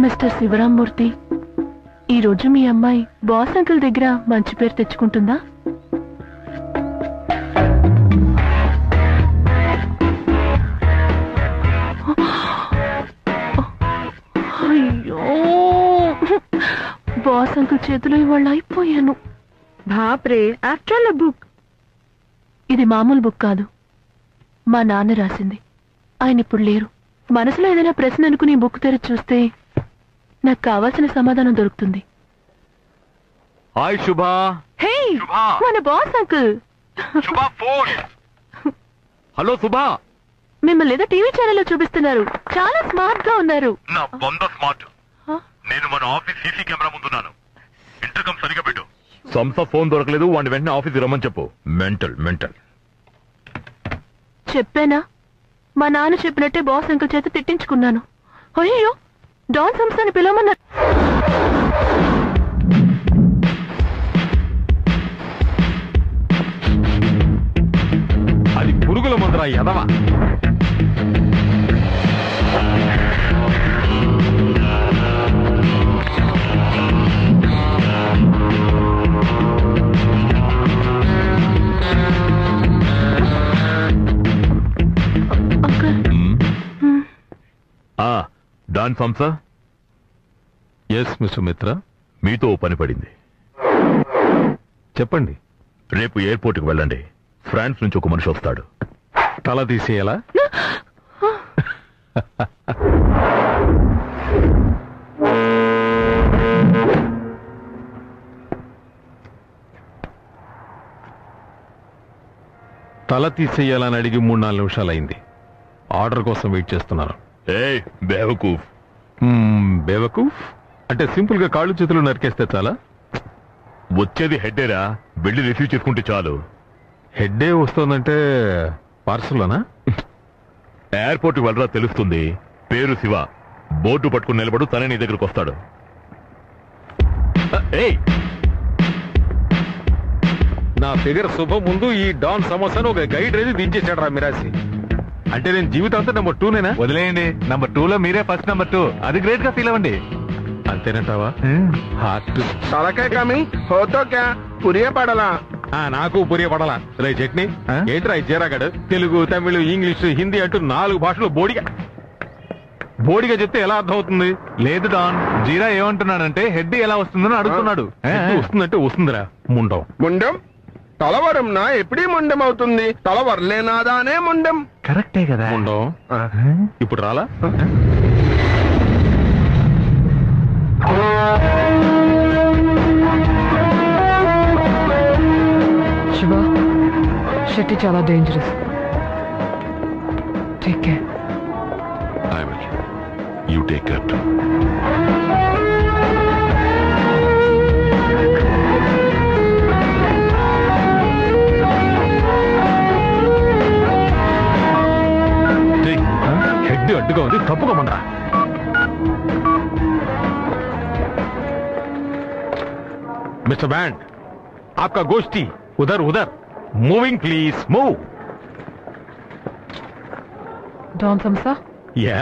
Mister శివరామ్మూర్తి, ఈరోజు మీ అమ్మాయి boss uncle దగ్గర మంచి పేరు తెచ్చుకుంటుందా? అయ్యో, బాస్ అంకుల్ చేతిలో ఇవాళ అయిపోయాను. బాప్రే, ఆఫ్టర్ ఆల్ బుక్. ఇది మామూలు బుక్ కాదు, మా నాన్న రాసింది. ఆయన ఇప్పుడు లేరు. మనసులో ఏదైనా ప్రశ్న అనుకుని బుక్ తెరిచి చూస్తే నాకు కావాల్సిన సమాధానం దొరుకుతుంది. హాయ్ శుభా. హే, మన బాస్ అంకుల్. శుభా ఫోన్. హలో శుభా. మిమ్మల్ని ఏదో టీవీ ఛానల్లో చూపిస్తున్నారు. చాలా స్మార్ట్ గా ఉన్నారు. నా బొంద స్మార్ట్. నేను మన ఆఫీస్ సీసీ కెమెరా ముందున్నాను. ఇంటర్కమ్ సరిగా పెట్టు. సంస్థ ఫోన్ దొరకలేదు, వాడిని వెంటనే ఆఫీస్కి రమ్మని చెప్పు. Mental mental. చెప్పానా? మా నాన్న చెప్పినట్టే బాస్ అంకుల్ చేత తిట్టించుకున్నాను. అయ్యో, డాన్ సంస్థని పిలవమన్నారు. అది పురుగుల మందురా ఎదవా. డాన్ సంస్థ. ఎస్ మిస్టర్ మిత్ర, మీతో పని పడింది. చెప్పండి. రేపు ఎయిర్పోర్ట్కి వెళ్ళండి. ఫ్రాన్స్ నుంచి ఒక మనిషి వస్తాడు. తల తీసేయాలా? తల తీసేయాలని అడిగి 3-4 నిమిషాలు అయింది. ఆర్డర్ కోసం వెయిట్ చేస్తున్నాను. ఏయ్ బేవకూఫ్. బేవకూఫ్ అంటే సింపుల్ గా కాళ్ళు చేతులు నరికేస్తే చాలా? వచ్చేది హెడ్డేరా, వెళ్ళి రిసీవ్ చేసుకుంటే చాలు. హెడ్డే వస్తుందంటే పార్సల్లోనా? ఎయిర్పోర్ట్కి వెళ్ళరా తెలుస్తుంది. పేరు శివ. బోర్డు పట్టుకుని నిలబడు, తనే నీ దగ్గరకు వస్తాడు. ఏయ్, నా ఫిగర్ శుభం ముందు ఈ డాన్ సమోసాను ఒక గైడ్ రేది దించేసాడు రా మిరాసి. అంటే నేను జీవితాంతా నెంబర్ 2నేనా? వదిలేయండి, నెంబర్ 2లో మీరే ఫస్ట్ నెంబర్ 2. అది గ్రేట్ గా ఫీల్ అవ్వండి. అంతేనంటావా? హార్ట్ తలకాయ కమింగ్ హోతో క్యా పురియే పడలా. నాకు పురియ పడాలా రే చట్నీ. ఏంట్రా ఈ జీరాగడు? తెలుగు, తమిళ, ఇంగ్లీష్, హిందీ అంటూ 4 భాషలు బోడిగా చెప్తే ఎలా అర్థం అవుతుంది? లేదు డాన్, జీరా ఏమంటున్నాడంటే హెడ్ ఎలా వస్తుందని అడుగుతున్నాడు. వస్తుందంటే వస్తుందిరా ముండం. ముండం తలవరంనా ఎప్పుడీ ముండం అవుతుంది? తలవర్లేనాదానే ముండం. కరెక్టే కదా ముండం. ఇప్పుడు రాలా? శివ, షెట్టి చాలా dangerous. Take care. I will. You take care too. Head అడ్డుగా ఉంది, తప్పుకోమనరా. మిస్టర్ బ్యాండ్, आपका गोष्ठी उधर मूविंग प्लीज मूव. డాన్ సంస్థ. యా.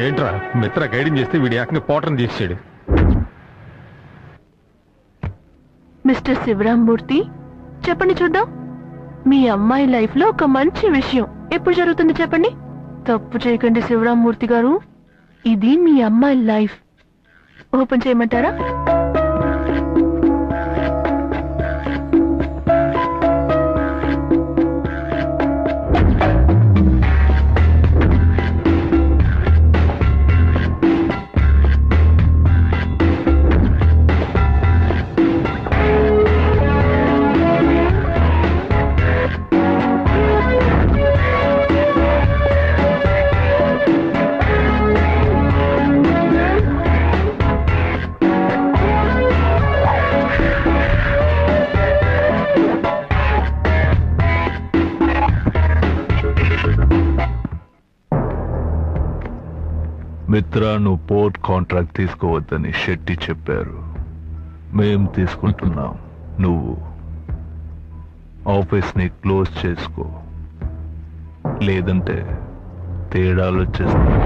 ఏంట్రా మిత్ర గైడింగ్ చేస్తే వీడి ఏకంగా పోటర్ని చేసాడు. మిస్టర్ శివరామ్మూర్తి, చెప్పండి చూద్దాం. మీ అమ్మాయి లైఫ్ లో ఒక మంచి విషయం ఎప్పుడు జరుగుతుంది చెప్పండి. తప్పు చేయకండి శివరామ్మూర్తి గారు, ఇది మీ అమ్మాయి లైఫ్. ఓపెన్ చేయమంటారా? మిత్ర, నువ్వు పోర్ట్ కాంట్రాక్ట్ తీసుకోవద్దని శెట్టి చెప్పారు. మేం తీసుకుంటున్నాం. నువ్వు ఆఫీస్ ని క్లోజ్ చేసుకో, లేదంటే తేడాలు వచ్చేస్తాయి.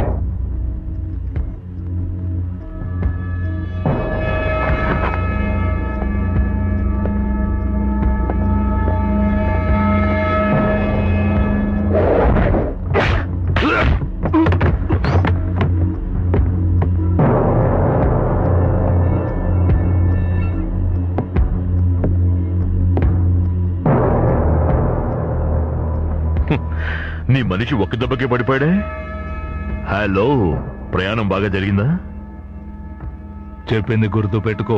నీ మనిషి ఒక్క దెబ్బకే పడిపోయాడే. హలో, ప్రయాణం బాగా జరిగిందా? చెప్పింది గుర్తు పెట్టుకో.